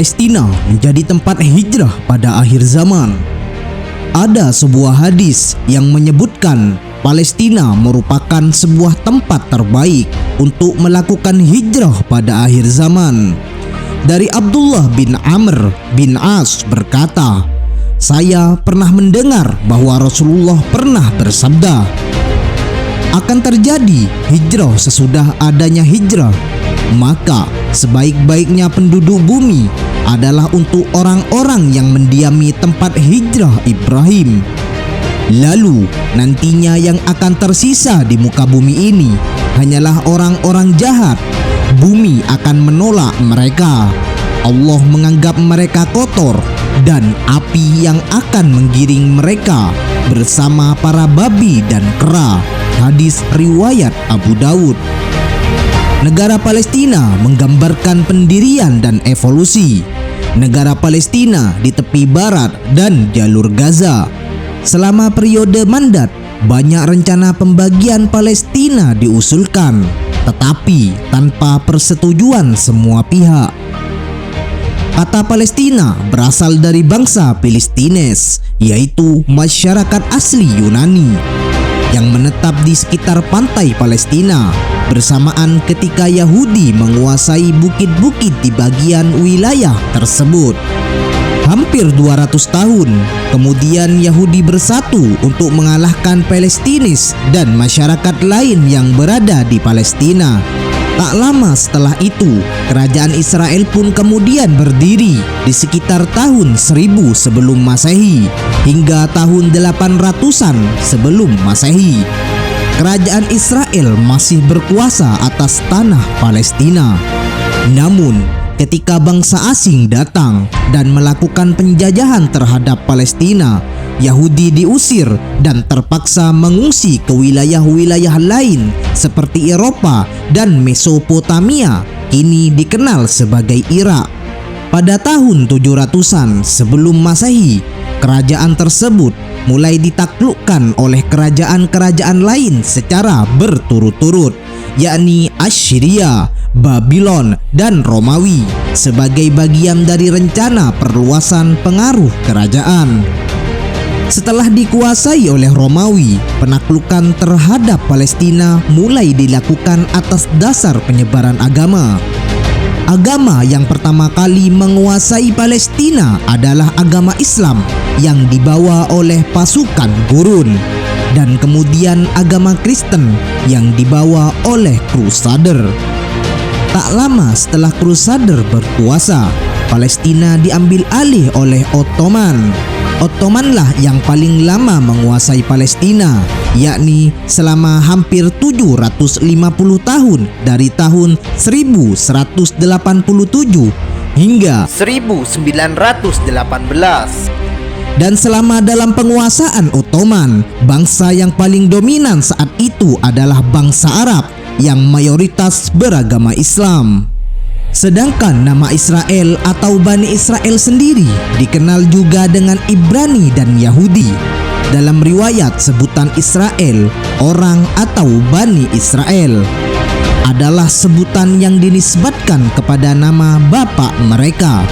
Palestina menjadi tempat hijrah pada akhir zaman. Ada sebuah hadis yang menyebutkan Palestina merupakan sebuah tempat terbaik untuk melakukan hijrah pada akhir zaman. Dari Abdullah bin Amr bin As berkata, "Saya pernah mendengar bahwa Rasulullah pernah bersabda, akan terjadi hijrah sesudah adanya hijrah. Maka sebaik-baiknya penduduk bumi adalah untuk orang-orang yang mendiami tempat hijrah Ibrahim. Lalu nantinya yang akan tersisa di muka bumi ini hanyalah orang-orang jahat. Bumi akan menolak mereka. Allah menganggap mereka kotor dan api yang akan menggiring mereka bersama para babi dan kera." Hadis riwayat Abu Daud. Negara Palestina menggambarkan pendirian dan evolusi negara Palestina di tepi barat dan jalur Gaza. Selama periode mandat, banyak rencana pembagian Palestina diusulkan, tetapi tanpa persetujuan semua pihak. Kata Palestina berasal dari bangsa Filistines, yaitu masyarakat asli Yunani yang menetap di sekitar pantai Palestina bersamaan ketika Yahudi menguasai bukit-bukit di bagian wilayah tersebut. Hampir 200 tahun kemudian Yahudi bersatu untuk mengalahkan Palestinis dan masyarakat lain yang berada di Palestina. Tak lama setelah itu, kerajaan Israel pun kemudian berdiri di sekitar tahun 1000 sebelum Masehi hingga tahun 800-an sebelum Masehi. Kerajaan Israel masih berkuasa atas tanah Palestina. Namun, ketika bangsa asing datang dan melakukan penjajahan terhadap Palestina, Yahudi diusir dan terpaksa mengungsi ke wilayah-wilayah lain seperti Eropa dan Mesopotamia, kini dikenal sebagai Irak. Pada tahun 700-an sebelum Masehi, kerajaan tersebut mulai ditaklukkan oleh kerajaan-kerajaan lain secara berturut-turut, yakni Assyria, Babylon, dan Romawi sebagai bagian dari rencana perluasan pengaruh kerajaan. Setelah dikuasai oleh Romawi, penaklukan terhadap Palestina mulai dilakukan atas dasar penyebaran agama. Agama yang pertama kali menguasai Palestina adalah agama Islam yang dibawa oleh pasukan gurun, dan kemudian agama Kristen yang dibawa oleh Crusader. Tak lama setelah Crusader berkuasa, Palestina diambil alih oleh Ottoman. Ottomanlah yang paling lama menguasai Palestina, yakni selama hampir 750 tahun dari tahun 1187 hingga 1918. Dan selama dalam penguasaan Ottoman, bangsa yang paling dominan saat itu adalah bangsa Arab yang mayoritas beragama Islam. Sedangkan nama Israel atau Bani Israel sendiri dikenal juga dengan Ibrani dan Yahudi. Dalam riwayat sebutan Israel, orang atau Bani Israel adalah sebutan yang dinisbatkan kepada nama bapak mereka,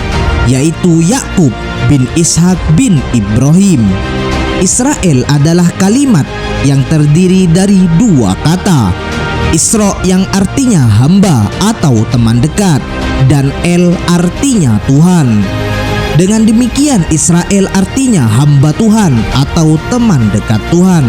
yaitu Yakub bin Ishak bin Ibrahim. Israel adalah kalimat yang terdiri dari dua kata, Isra yang artinya hamba atau teman dekat, dan El artinya Tuhan. Dengan demikian Israel artinya hamba Tuhan atau teman dekat Tuhan.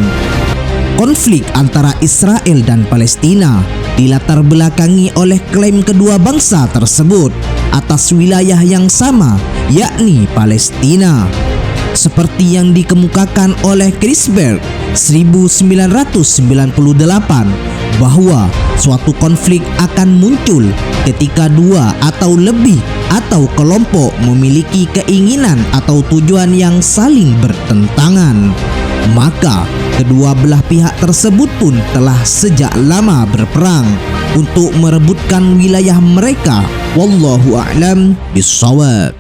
Konflik antara Israel dan Palestina dilatar belakangi oleh klaim kedua bangsa tersebut atas wilayah yang sama, yakni Palestina. Seperti yang dikemukakan oleh Chris Berg 1998, bahwa suatu konflik akan muncul ketika dua atau lebih atau kelompok memiliki keinginan atau tujuan yang saling bertentangan. Maka kedua belah pihak tersebut pun telah sejak lama berperang untuk merebutkan wilayah mereka. Wallahu a'lam bishawab.